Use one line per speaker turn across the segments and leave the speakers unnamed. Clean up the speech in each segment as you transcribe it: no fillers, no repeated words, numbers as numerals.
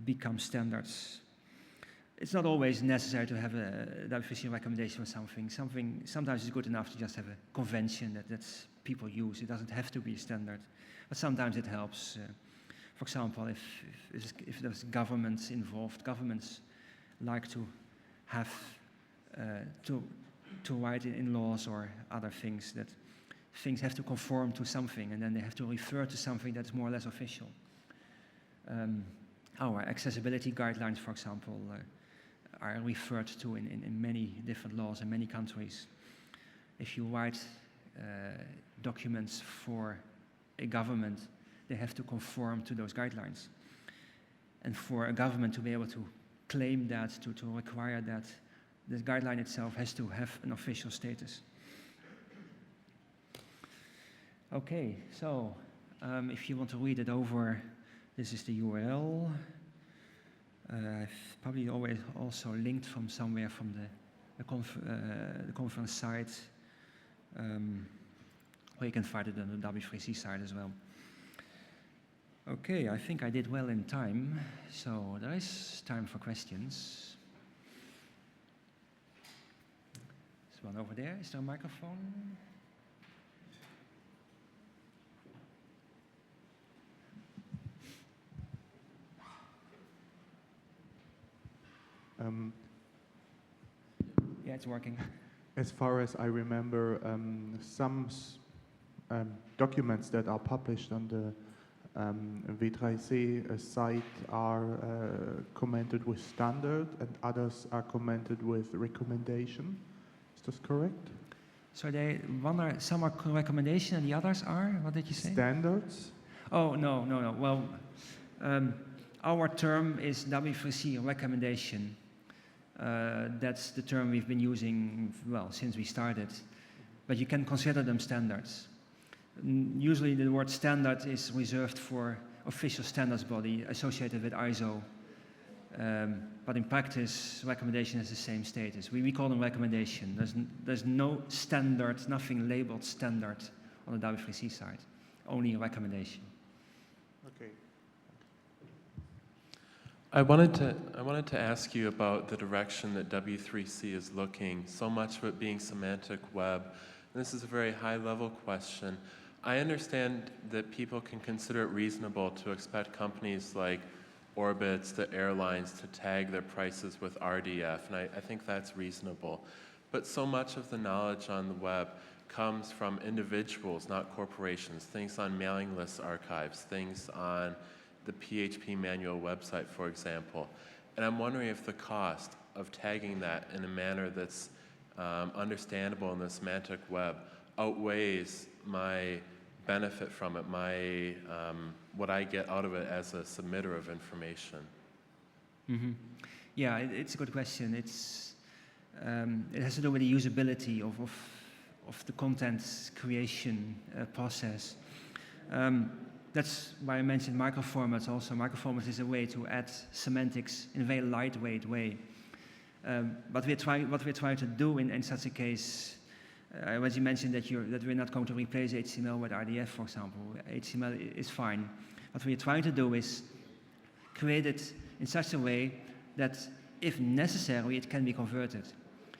become standards. It's not always necessary to have a w3c recommendation for something. Sometimes it's good enough to just have a convention that people use. It doesn't have to be a standard, but sometimes it helps. For example, if there's governments involved, governments like to have to write in laws or other things that things have to conform to something, and then they have to refer to something that's more or less official. Our accessibility guidelines, for example, are referred to in many different laws in many countries. If you write documents for a government, they have to conform to those guidelines. And for a government to be able to claim that, to require that, the guideline itself has to have an official status. Okay, so if you want to read it over, this is the URL. I've probably always also linked from somewhere from the conference site, or you can find it on the w3c site as well. Okay, I think I did well in time, so there is time for questions. There's one over there. Is there a microphone? Yeah, it's working.
As far as I remember, some documents that are published on the w3c site are commented with standard, and others are commented with recommendation. Is this correct?
So some are recommendation and the others are, what did you say?
Standards?
Oh, no. Well, our term is w3c recommendation. That's the term we've been using, well, since we started. But you can consider them standards. Usually the word standard is reserved for official standards body associated with ISO. But in practice, recommendation has the same status. We call them recommendation. There's no standard, nothing labeled standard on the w3c side. Only a recommendation.
Okay.
I wanted to ask you about the direction that w3c is looking, so much of it being semantic web. And this is a very high-level question. I understand that people can consider it reasonable to expect companies like Orbitz, the airlines, to tag their prices with RDF, and I think that's reasonable. But so much of the knowledge on the web comes from individuals, not corporations, things on mailing list archives, things on the PHP manual website, for example. And I'm wondering if the cost of tagging that in a manner that's understandable in the semantic web outweighs my benefit from it, what I get out of it as a submitter of information.
Mm-hmm. Yeah, it's a good question. It has to do with the usability of the content creation process. That's why I mentioned microformats also. Microformats is a way to add semantics in a very lightweight way. What we're trying to do in such a case, as you mentioned that we're not going to replace HTML with RDF, for example. HTML is fine. What we're trying to do is create it in such a way that, if necessary, it can be converted.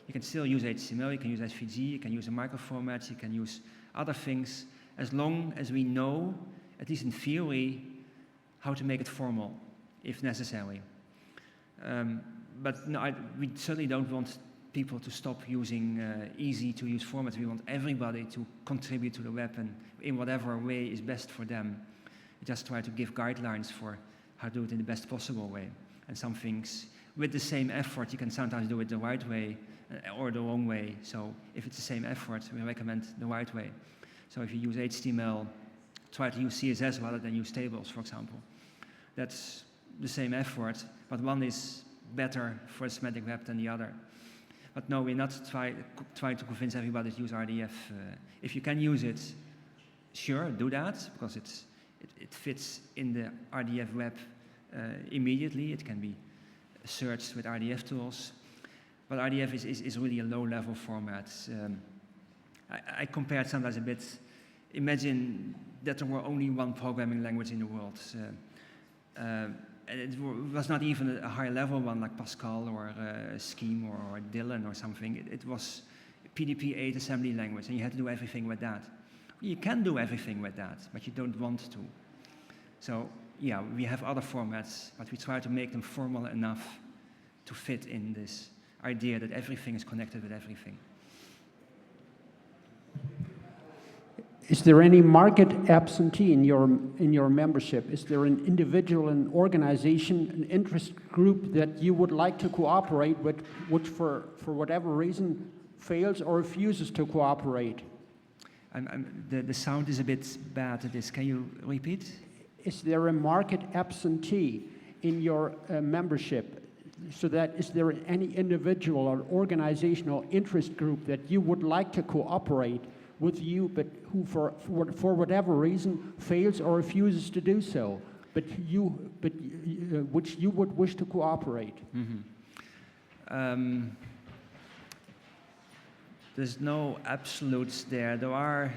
You can still use HTML, you can use SVG, you can use a microformat, you can use other things, as long as we know, at least in theory, how to make it formal, if necessary. But no, we certainly don't want people to stop using easy-to-use formats. We want everybody to contribute to the web and in whatever way is best for them. We just try to give guidelines for how to do it in the best possible way. And some things, with the same effort, you can sometimes do it the right way or the wrong way. So if it's the same effort, we recommend the right way. So if you use HTML, try to use CSS rather than use tables, for example. That's the same effort, but one is better for the semantic web than the other. But no, we're not trying to convince everybody to use RDF. If you can use it, sure, do that, because it fits in the RDF web immediately. It can be searched with RDF tools. But RDF is really a low-level format. I compare it sometimes a bit. Imagine that there were only one programming language in the world. and it was not even a high level one like Pascal or Scheme or Dylan or something. It was PDP-8 assembly language, and you had to do everything with that. You can do everything with that, but you don't want to. So yeah, we have other formats, but we try to make them formal enough to fit in this idea that everything is connected with everything.
Is there any market absentee in your membership? Is there an individual, an organization, an interest group that you would like to cooperate with, which for whatever reason fails or refuses to cooperate?
The sound is a bit bad at this. Can you repeat?
Is there a market absentee in your membership? So that is there any individual or organizational interest group that you would like to cooperate with you, but who for whatever reason fails or refuses to do so, which you would wish to cooperate?
Mm-hmm. There's no absolutes there. There are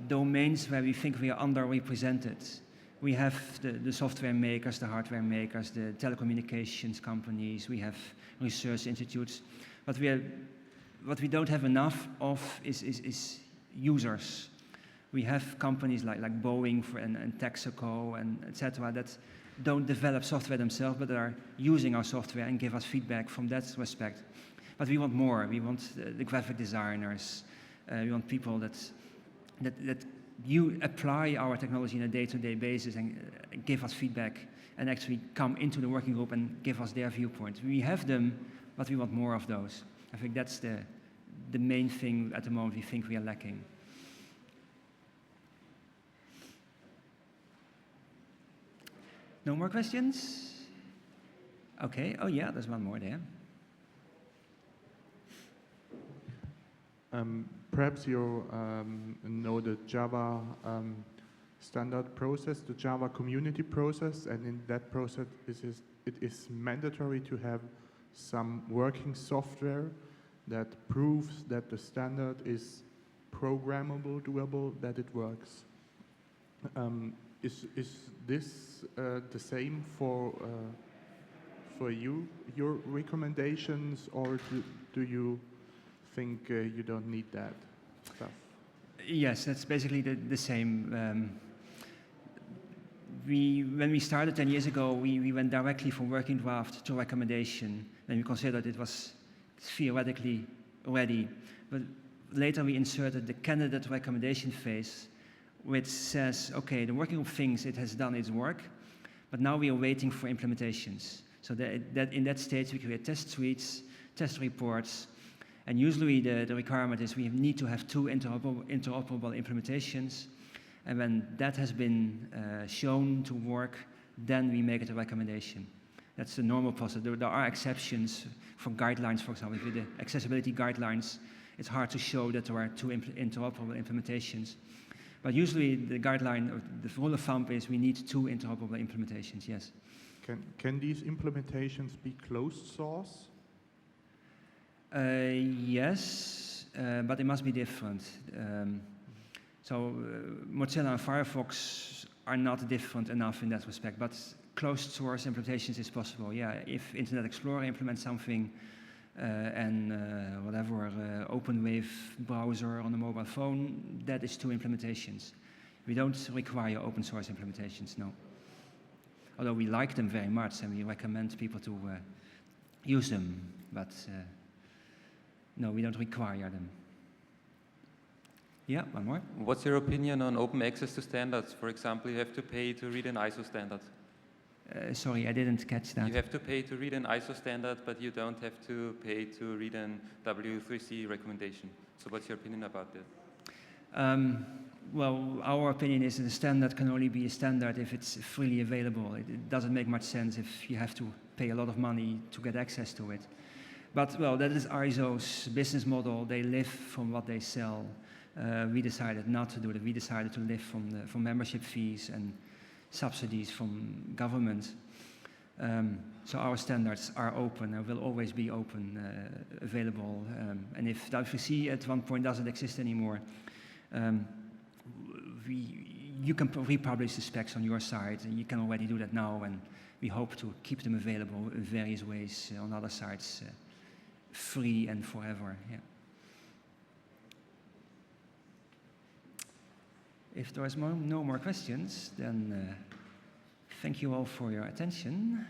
domains where we think we are underrepresented. We have the software makers, the hardware makers, the telecommunications companies, we have research institutes, but what we don't have enough of is users. We have companies like Boeing and Texaco and etc. that don't develop software themselves, but are using our software and give us feedback from that respect. But we want more. We want the graphic designers. We want people that you apply our technology on a day-to-day basis and give us feedback and actually come into the working group and give us their viewpoint. We have them, but we want more of those. I think that's the main thing at the moment we think we are lacking. No more questions? Okay, oh yeah, there's one more there.
Perhaps you know the Java standard process, the Java community process, and in that process it is mandatory to have some working software that proves that the standard is programmable, doable, that it works. Is this the same for you, your recommendations, or do you think you don't need that stuff?
Yes, that's basically the same. When we started 10 years ago, we went directly from working draft to recommendation, and we considered it was theoretically ready. But later we inserted the candidate recommendation phase, which says, okay, the working group thinks it has done its work, but now we are waiting for implementations. So that in that stage we create test suites, test reports, and usually the requirement is we need to have 2 interoperable implementations, and when that has been shown to work, then we make it a recommendation. That's the normal process. There are exceptions for guidelines, for example. With the accessibility guidelines, it's hard to show that there are 2 interoperable implementations. But usually the guideline, or the rule of thumb is we need 2 interoperable implementations, yes.
Can these implementations be closed source?
Yes, but it must be different. Mozilla and Firefox are not different enough in that respect, but closed source implementations is possible. Yeah, if Internet Explorer implements something and whatever, Open Wave browser on a mobile phone, that is 2 implementations. We don't require open source implementations, no. Although we like them very much and we recommend people to use them, but no, we don't require them. Yeah, one more.
What's your opinion on open access to standards? For example, you have to pay to read an ISO standard.
Sorry, I didn't catch that.
You have to pay to read an ISO standard, but you don't have to pay to read an w3c recommendation. So what's your opinion about that?
Well, our opinion is that a standard can only be a standard if it's freely available. It doesn't make much sense if you have to pay a lot of money to get access to it. But, well, that is ISO's business model. They live from what they sell. We decided not to do that. We decided to live from membership fees and subsidies from government. So our standards are open and will always be open, available. And if w3c at one point doesn't exist anymore, you can republish the specs on your site, and you can already do that now, and we hope to keep them available in various ways on other sites, free and forever. Yeah. If there is no more questions, then thank you all for your attention.